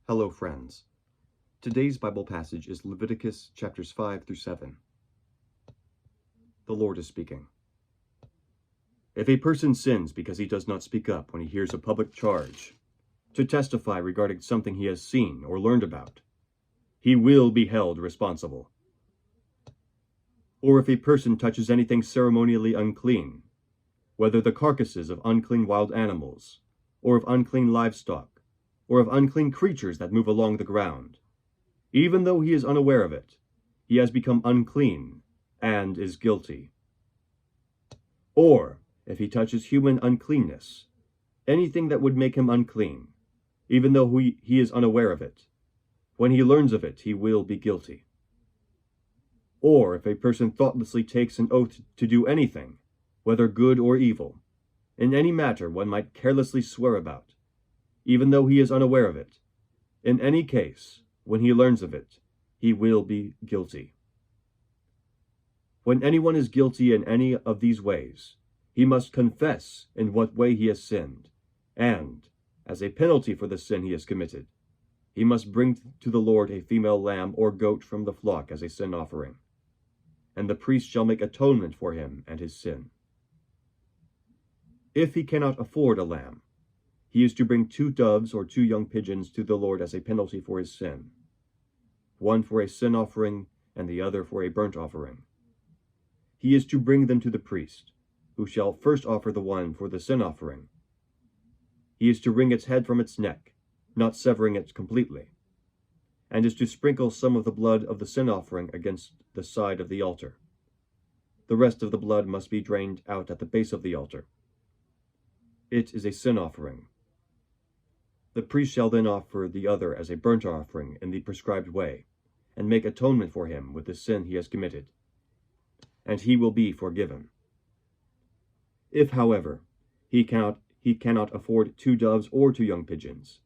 Hello, friends. Today's Bible passage is Leviticus chapters 5 through 7. The Lord is speaking. If a person sins because he does not speak up when he hears a public charge to testify regarding something he has seen or learned about, he will be held responsible. Or if a person touches anything ceremonially unclean, whether the carcasses of unclean wild animals, or of unclean livestock, or of unclean creatures that move along the ground, even though he is unaware of it, he has become unclean and is guilty. Or if he touches human uncleanness, anything that would make him unclean, even though he is unaware of it, when he learns of it, he will be guilty. Or if a person thoughtlessly takes an oath to do anything, whether good or evil, in any matter one might carelessly swear about, even though he is unaware of it, in any case, when he learns of it, he will be guilty. When anyone is guilty in any of these ways, he must confess in what way he has sinned, and, as a penalty for the sin he has committed, he must bring to the Lord a female lamb or goat from the flock as a sin offering, and the priest shall make atonement for him and his sin. If he cannot afford a lamb, he is to bring 2 doves or 2 young pigeons to the Lord as a penalty for his sin, one for a sin offering and the other for a burnt offering. He is to bring them to the priest, who shall first offer the one for the sin offering. He is to wring its head from its neck, not severing it completely, and is to sprinkle some of the blood of the sin offering against the side of the altar. The rest of the blood must be drained out at the base of the altar. It is a sin offering. The priest shall then offer the other as a burnt offering in the prescribed way, and make atonement for him with the sin he has committed, and he will be forgiven. If, however, he cannot afford 2 doves or 2 young pigeons,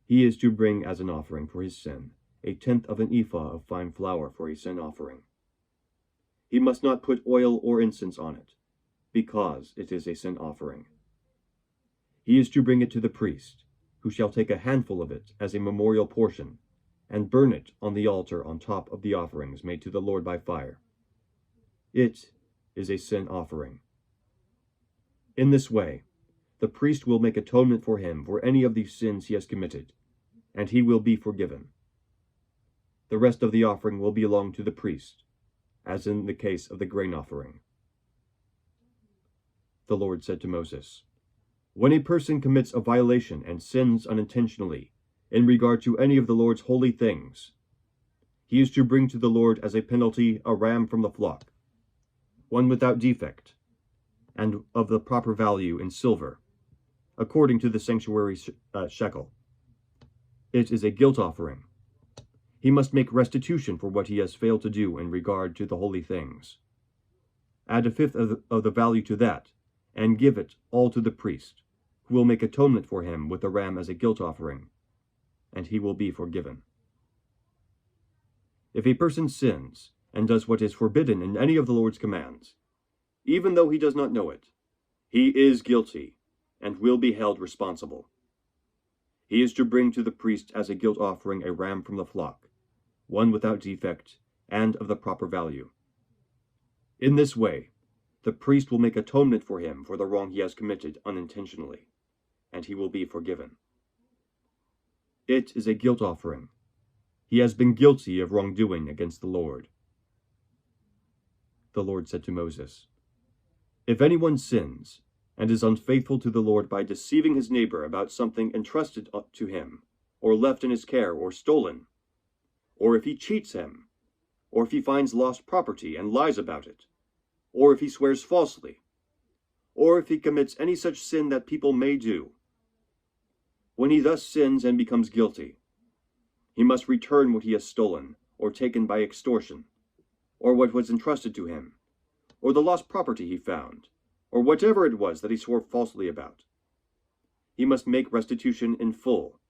he is to bring as an offering for his sin 1/10 of an ephah of fine flour for a sin offering. He must not put oil or incense on it, because it is a sin offering. He is to bring it to the priest, who shall take a handful of it as a memorial portion, and burn it on the altar on top of the offerings made to the Lord by fire. It is a sin offering. In this way, the priest will make atonement for him for any of these sins he has committed, and he will be forgiven. The rest of the offering will belong to the priest, as in the case of the grain offering. The Lord said to Moses, "When a person commits a violation and sins unintentionally in regard to any of the Lord's holy things, he is to bring to the Lord as a penalty a ram from the flock, one without defect, and of the proper value in silver, according to the sanctuary shekel. It is a guilt offering. He must make restitution for what he has failed to do in regard to the holy things. Add 1/5 of the value to that, and give it all to the priest, who will make atonement for him with the ram as a guilt offering, and he will be forgiven. If a person sins and does what is forbidden in any of the Lord's commands, even though he does not know it, he is guilty and will be held responsible. He is to bring to the priest as a guilt offering a ram from the flock, one without defect and of the proper value. In this way, the priest will make atonement for him for the wrong he has committed unintentionally, and he will be forgiven. It is a guilt offering. He has been guilty of wrongdoing against the Lord. The Lord said to Moses, "If anyone sins and is unfaithful to the Lord by deceiving his neighbor about something entrusted to him, or left in his care, or stolen, or if he cheats him, or if he finds lost property and lies about it, or if he swears falsely, or if he commits any such sin that people may do, when he thus sins and becomes guilty, he must return what he has stolen or taken by extortion, or what was entrusted to him, or the lost property he found, or whatever it was that he swore falsely about. He must make restitution in full,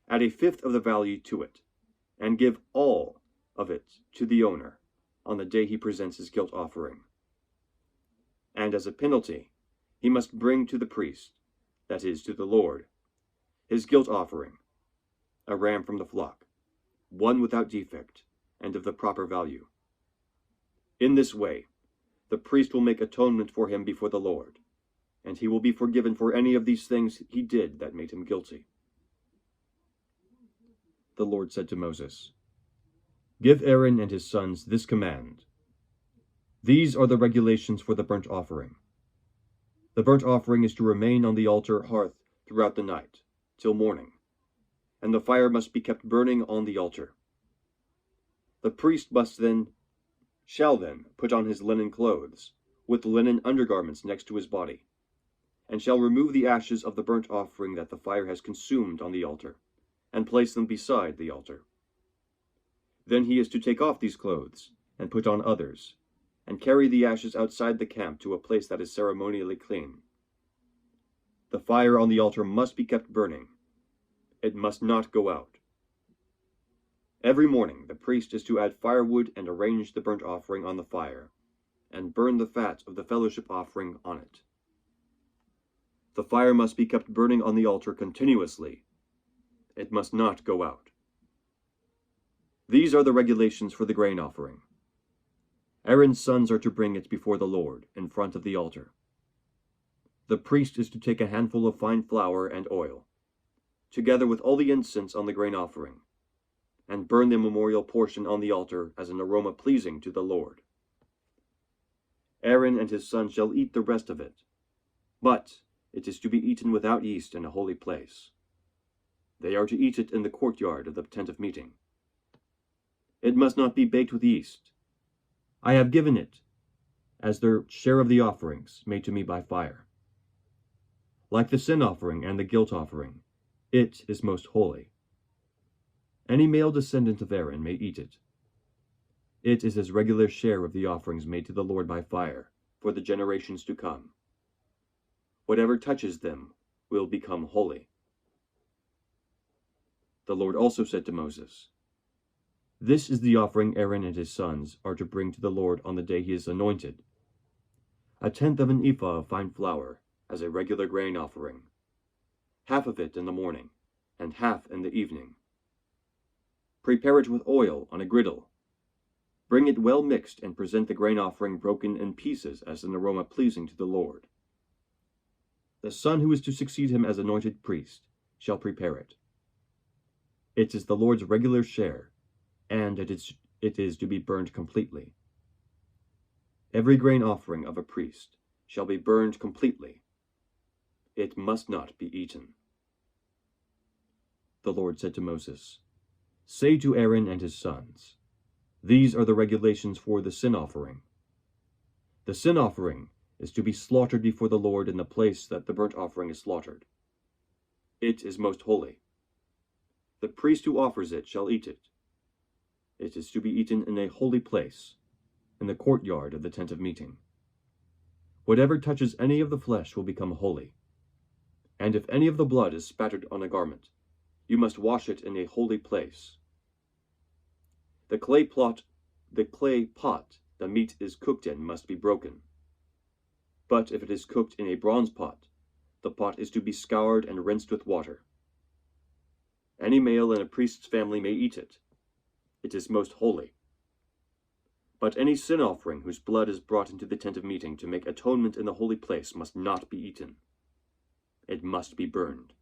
add 1/5 of the value to it, and give all of it to the owner on the day he presents his guilt offering. And as a penalty, he must bring to the priest, that is, to the Lord, his guilt offering, a ram from the flock, one without defect, and of the proper value. In this way, the priest will make atonement for him before the Lord, and he will be forgiven for any of these things he did that made him guilty. The Lord said to Moses, "Give Aaron and his sons this command. These are the regulations for the burnt offering. The burnt offering is to remain on the altar hearth throughout the night, till morning, and the fire must be kept burning on the altar. The priest shall then put on his linen clothes, with linen undergarments next to his body, and shall remove the ashes of the burnt offering that the fire has consumed on the altar, and place them beside the altar. Then he is to take off these clothes, and put on others, and carry the ashes outside the camp to a place that is ceremonially clean. The fire on the altar must be kept burning. It must not go out. Every morning the priest is to add firewood and arrange the burnt offering on the fire, and burn the fat of the fellowship offering on it. The fire must be kept burning on the altar continuously. It must not go out. These are the regulations for the grain offering. Aaron's sons are to bring it before the Lord, in front of the altar. The priest is to take a handful of fine flour and oil, together with all the incense on the grain offering, and burn the memorial portion on the altar as an aroma pleasing to the Lord. Aaron and his sons shall eat the rest of it, but it is to be eaten without yeast in a holy place. They are to eat it in the courtyard of the tent of meeting. It must not be baked with yeast. I have given it as their share of the offerings made to me by fire. Like the sin offering and the guilt offering, it is most holy. Any male descendant of Aaron may eat it. It is his regular share of the offerings made to the Lord by fire, for the generations to come. Whatever touches them will become holy. The Lord also said to Moses, "This is the offering Aaron and his sons are to bring to the Lord on the day he is anointed: 1/10 of an ephah of fine flour, as a regular grain offering, half of it in the morning, and half in the evening. Prepare it with oil on a griddle. Bring it well mixed, and present the grain offering broken in pieces as an aroma pleasing to the Lord. The son who is to succeed him as anointed priest shall prepare it. It is the Lord's regular share, and it is to be burned completely. Every grain offering of a priest shall be burned completely. It must not be eaten." The Lord said to Moses, "Say to Aaron and his sons, these are the regulations for the sin offering. The sin offering is to be slaughtered before the Lord in the place that the burnt offering is slaughtered. It is most holy. The priest who offers it shall eat it. It is to be eaten in a holy place, in the courtyard of the tent of meeting. Whatever touches any of the flesh will become holy. And if any of the blood is spattered on a garment, you must wash it in a holy place. The clay pot the meat is cooked in must be broken. But if it is cooked in a bronze pot, the pot is to be scoured and rinsed with water. Any male in a priest's family may eat it. It is most holy. But any sin offering whose blood is brought into the tent of meeting to make atonement in the holy place must not be eaten. It must be burned.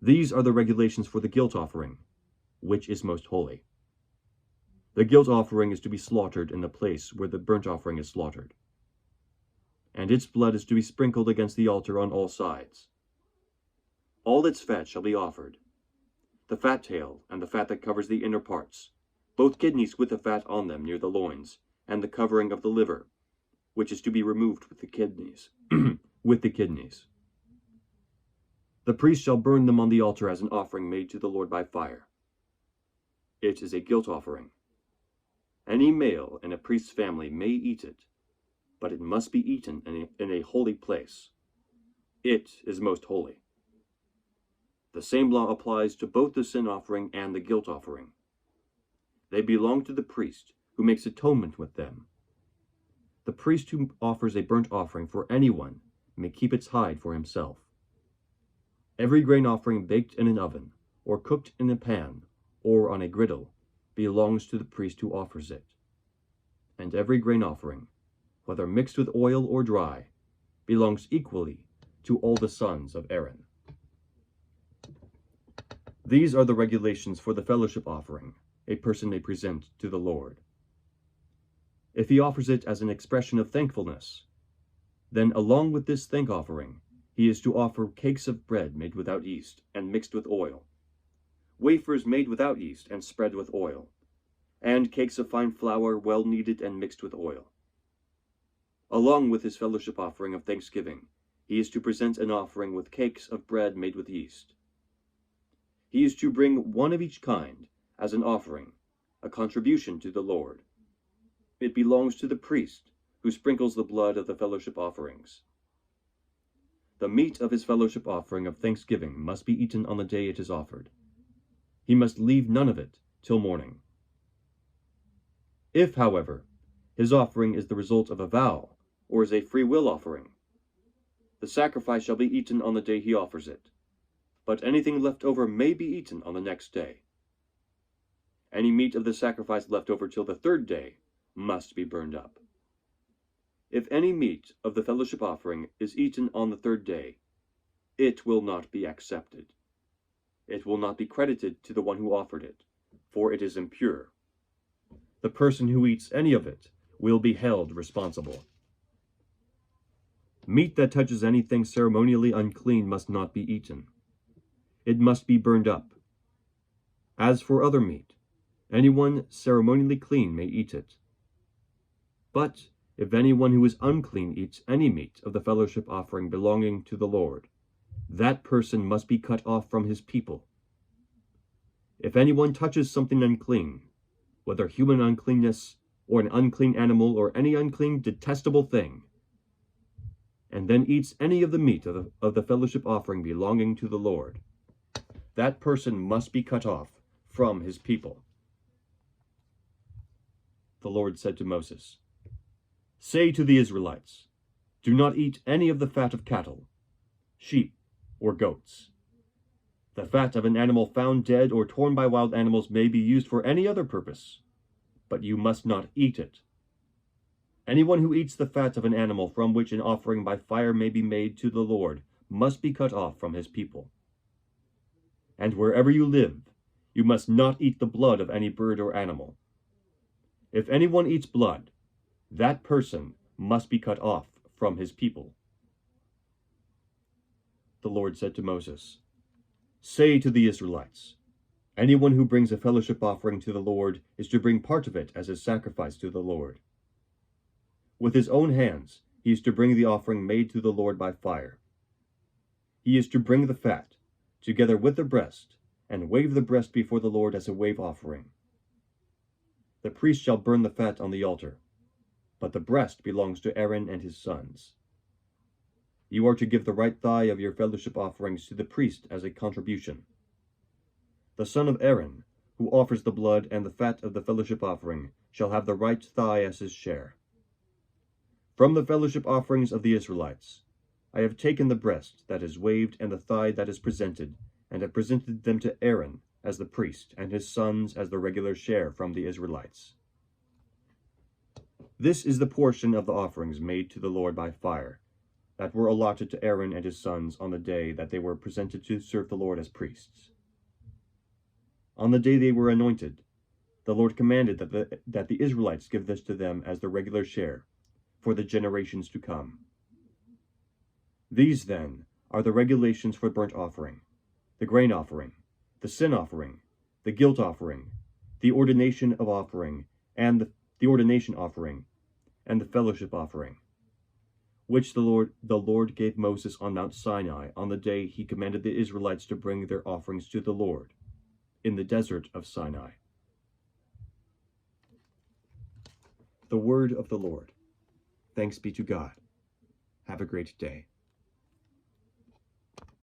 These are the regulations for the guilt offering, which is most holy. The guilt offering is to be slaughtered in the place where the burnt offering is slaughtered, and its blood is to be sprinkled against the altar on all sides. All its fat shall be offered, the fat tail and the fat that covers the inner parts, both kidneys with the fat on them near the loins, and the covering of the liver, which is to be removed with the kidneys. The priest shall burn them on the altar as an offering made to the Lord by fire. It is a guilt offering. Any male in a priest's family may eat it, but it must be eaten in a holy place. It is most holy. The same law applies to both the sin offering and the guilt offering. They belong to the priest, who makes atonement with them. The priest who offers a burnt offering for anyone may keep its hide for himself. Every grain offering baked in an oven, or cooked in a pan, or on a griddle, belongs to the priest who offers it. And every grain offering, whether mixed with oil or dry, belongs equally to all the sons of Aaron. These are the regulations for the fellowship offering a person may present to the Lord. If he offers it as an expression of thankfulness, then along with this thank offering, he is to offer cakes of bread made without yeast and mixed with oil, wafers made without yeast and spread with oil, and cakes of fine flour well kneaded and mixed with oil. Along with his fellowship offering of thanksgiving, he is to present an offering with cakes of bread made with yeast. He is to bring one of each kind as an offering, a contribution to the Lord. It belongs to the priest, who sprinkles the blood of the fellowship offerings. The meat of his fellowship offering of thanksgiving must be eaten on the day it is offered. He must leave none of it till morning. If, however, his offering is the result of a vow, or is a free will offering, the sacrifice shall be eaten on the day he offers it, but anything left over may be eaten on the next day. Any meat of the sacrifice left over till the third day must be burned up. If any meat of the fellowship offering is eaten on the third day, it will not be accepted. It will not be credited to the one who offered it, for it is impure. The person who eats any of it will be held responsible. Meat that touches anything ceremonially unclean must not be eaten. It must be burned up. As for other meat, anyone ceremonially clean may eat it. But if anyone who is unclean eats any meat of the fellowship offering belonging to the Lord, that person must be cut off from his people. If anyone touches something unclean, whether human uncleanness, or an unclean animal, or any unclean, detestable thing, and then eats any of the meat of the fellowship offering belonging to the Lord, that person must be cut off from his people. The Lord said to Moses, "Say to the Israelites, do not eat any of the fat of cattle, sheep, or goats. The fat of an animal found dead or torn by wild animals may be used for any other purpose, but you must not eat it. Anyone who eats the fat of an animal from which an offering by fire may be made to the Lord must be cut off from his people. And wherever you live, you must not eat the blood of any bird or animal. If anyone eats blood, that person must be cut off from his people." The Lord said to Moses, "Say to the Israelites, anyone who brings a fellowship offering to the Lord is to bring part of it as his sacrifice to the Lord. With his own hands he is to bring the offering made to the Lord by fire. He is to bring the fat, together with the breast, and wave the breast before the Lord as a wave offering. The priest shall burn the fat on the altar, but the breast belongs to Aaron and his sons. You are to give the right thigh of your fellowship offerings to the priest as a contribution. The son of Aaron, who offers the blood and the fat of the fellowship offering, shall have the right thigh as his share. From the fellowship offerings of the Israelites, I have taken the breast that is waved and the thigh that is presented, and have presented them to Aaron as the priest, and his sons as the regular share from the Israelites. This is the portion of the offerings made to the Lord by fire, that were allotted to Aaron and his sons on the day that they were presented to serve the Lord as priests. On the day they were anointed, the Lord commanded that the Israelites give this to them as their regular share, for the generations to come. These, then, are the regulations for burnt offering, the grain offering, the sin offering, the guilt offering, the ordination of offering, and the ordination offering, and the fellowship offering, which the Lord gave Moses on Mount Sinai on the day he commanded the Israelites to bring their offerings to the Lord, in the desert of Sinai. The word of the Lord. Thanks be to God. Have a great day.